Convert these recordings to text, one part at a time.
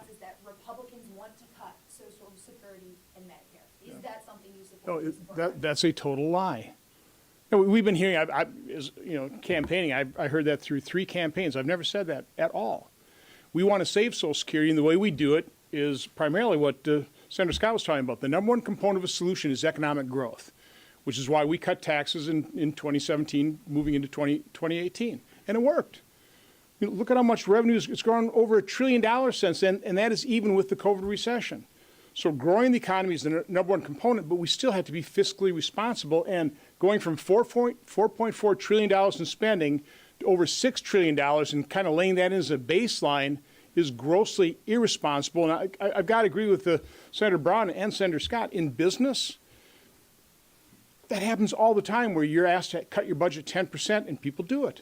has is that Republicans want to cut Social Security and Medicare. Is that something you support? No, Do you support that's a total lie. You know, we've been hearing, as, you know, campaigning, I heard that through 3 campaigns. I've never said that at all. We want to save Social Security, and the way we do it is primarily what Senator Scott was talking about. The number one component of a solution is economic growth, which is why we cut taxes in 2017, moving into 2018. And it worked. You know, look at how much revenue it's grown, over $1 trillion since then, and that is even with the COVID recession. So growing the economy is the number one component, but we still have to be fiscally responsible. And going from $4.4 trillion in spending to over $6 trillion and kind of laying that in as a baseline is grossly irresponsible. And I've got to agree with Senator Brown and Senator Scott. In business, that happens all the time where you're asked to cut your budget 10% and people do it.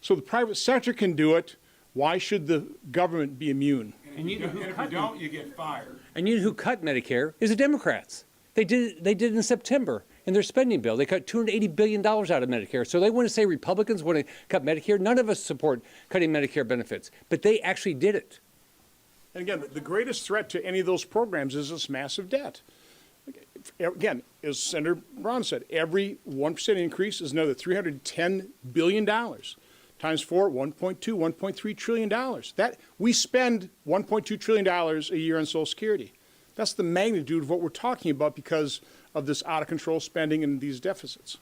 So the private sector can do it. Why should the government be immune? And if you don't, you get fired. And you know who cut Medicare is the Democrats. They did it in September in their spending bill. They cut $280 billion out of Medicare. So they want to say Republicans want to cut Medicare. None of us support cutting Medicare benefits, but they actually did it. And again, the greatest threat to any of those programs is this massive debt. Again, as Senator Brown said, every 1% increase is another $310 billion. Times 4, $1.2, $1.3 trillion. That we spend $1.2 trillion a year on Social Security. That's the magnitude of what we're talking about because of this out of control spending and these deficits.